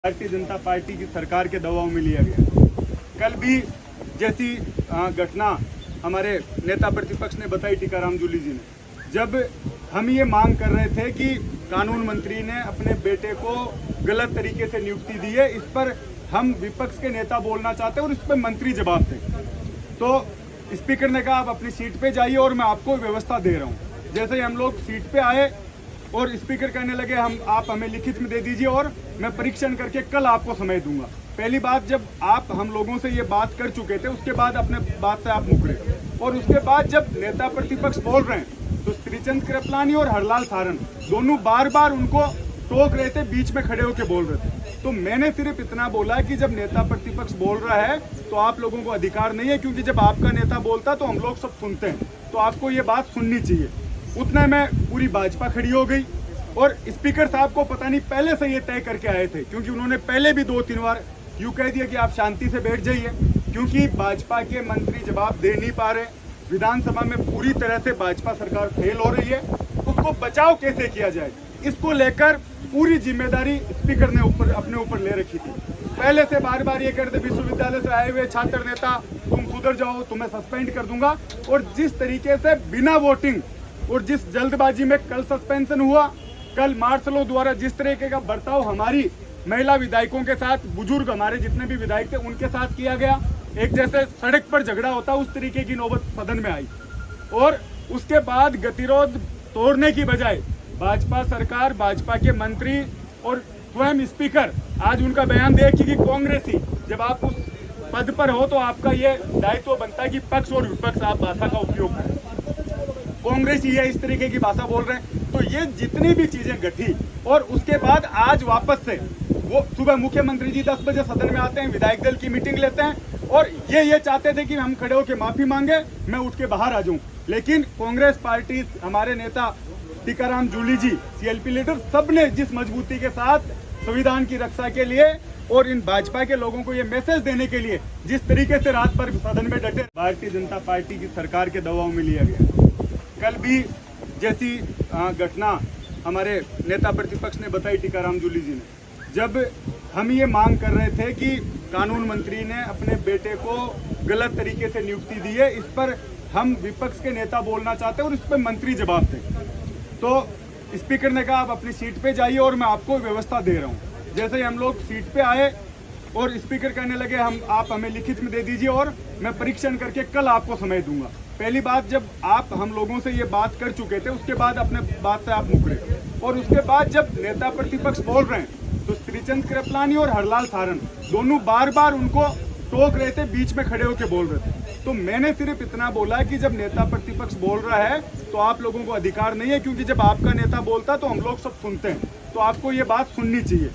Bharatiya Janata party की सरकार के दबाव में लिया गया। कल भी जैसी घटना हमारे नेता प्रतिपक्ष ने बताई, टीकाराम जूली जी ने, जब हम ये मांग कर रहे थे कि कानून मंत्री ने अपने बेटे को गलत तरीके से नियुक्ति दी है, इस पर हम विपक्ष के नेता बोलना चाहते हैं और इस पर मंत्री जवाब दें, तो स्पीकर ने कहा आप अपनी सीट पे जाइए और मैं आपको व्यवस्था दे रहा हूँ। जैसे ही हम लोग सीट पे आए और स्पीकर कहने लगे आप हमें लिखित में दे दीजिए और मैं परीक्षण करके कल आपको समय दूंगा। पहली बात, जब आप हम लोगों से ये बात कर चुके थे उसके बाद अपने बात से आप मुकरे, और उसके बाद जब नेता प्रतिपक्ष बोल रहे हैं तो श्रीचंद कृपलानी और हरलाल सारन दोनों बार बार उनको टोक रहे थे, बीच में खड़े होकर बोल रहे थे। तो मैंने सिर्फ इतना बोला कि जब नेता प्रतिपक्ष बोल रहा है तो आप लोगों को अधिकार नहीं है, क्योंकि जब आपका नेता बोलता तो हम लोग सब सुनते हैं, तो आपको ये बात सुननी चाहिए। उतने में पूरी भाजपा खड़ी हो गई और स्पीकर साहब को पता नहीं पहले से ये तय करके आए थे, क्योंकि उन्होंने पहले भी 2-3 बार यूँ कह दिया कि आप शांति से बैठ जाइए, क्योंकि भाजपा के मंत्री जवाब दे नहीं पा रहे। विधानसभा में पूरी तरह से भाजपा सरकार फेल हो रही है, उसको बचाव कैसे किया जाए, इसको लेकर पूरी जिम्मेदारी स्पीकर ने अपने ऊपर ले रखी थी। पहले से बार बार ये कहते विश्वविद्यालय से आए हुए छात्र नेता तुम सुधर जाओ, तुम्हें सस्पेंड कर दूंगा, और जिस तरीके से बिना वोटिंग और जिस जल्दबाजी में कल सस्पेंशन हुआ, कल मार्शलों द्वारा जिस तरीके का बर्ताव हमारी महिला विधायकों के साथ, बुजुर्ग हमारे जितने भी विधायक थे उनके साथ किया गया, एक जैसे सड़क पर झगड़ा होता उस तरीके की नौबत सदन में आई, और उसके बाद गतिरोध तोड़ने की बजाय भाजपा सरकार, भाजपा के मंत्री और स्वयं स्पीकर, आज उनका बयान देखिए कि कांग्रेसी, जब आप उस पद पर हो तो आपका ये दायित्व बनता है कि पक्ष और विपक्ष आप भाषा का उपयोग करें। कांग्रेस ये इस तरीके की भाषा बोल रहे हैं, तो ये जितनी भी चीजें घटी, और उसके बाद आज वापस से वो सुबह मुख्यमंत्री जी 10 बजे सदन में आते हैं, विधायक दल की मीटिंग लेते हैं और ये चाहते थे कि हम खड़े होकर माफी मांगे, मैं उठ के बाहर आ जाऊं, लेकिन कांग्रेस पार्टी, हमारे नेता टीकाराम जूली जी, सीएलपी लीडर, सबने जिस मजबूती के साथ संविधान की रक्षा के लिए और इन भाजपा के लोगों को ये मैसेज देने के लिए जिस तरीके से रात भर सदन में डटे, भारतीय जनता पार्टी की सरकार के दबाव में लिया गया। कल भी जैसी घटना हमारे नेता प्रतिपक्ष ने बताई, टीकाराम जूली जी ने, जब हम ये मांग कर रहे थे कि कानून मंत्री ने अपने बेटे को गलत तरीके से नियुक्ति दी है, इस पर हम विपक्ष के नेता बोलना चाहते हैं और इस पर मंत्री जवाब दें, तो स्पीकर ने कहा आप अपनी सीट पे जाइए और मैं आपको व्यवस्था दे रहा हूँ। जैसे ही हम लोग सीट पे आए और स्पीकर कहने लगे आप हमें लिखित में दे दीजिए और मैं परीक्षण करके कल आपको समय दूंगा। पहली बात, जब आप हम लोगों से ये बात कर चुके थे उसके बाद अपने बात से आप मुकरे, और उसके बाद जब नेता प्रतिपक्ष बोल रहे हैं तो श्रीचंद कृपलानी और हरलाल सारन दोनों बार बार उनको टोक रहे थे, बीच में खड़े होकर बोल रहे थे। तो मैंने सिर्फ इतना बोला कि जब नेता प्रतिपक्ष बोल रहा है तो आप लोगों को अधिकार नहीं है, क्योंकि जब आपका नेता बोलता तो हम लोग सब सुनते हैं, तो आपको ये बात सुननी चाहिए।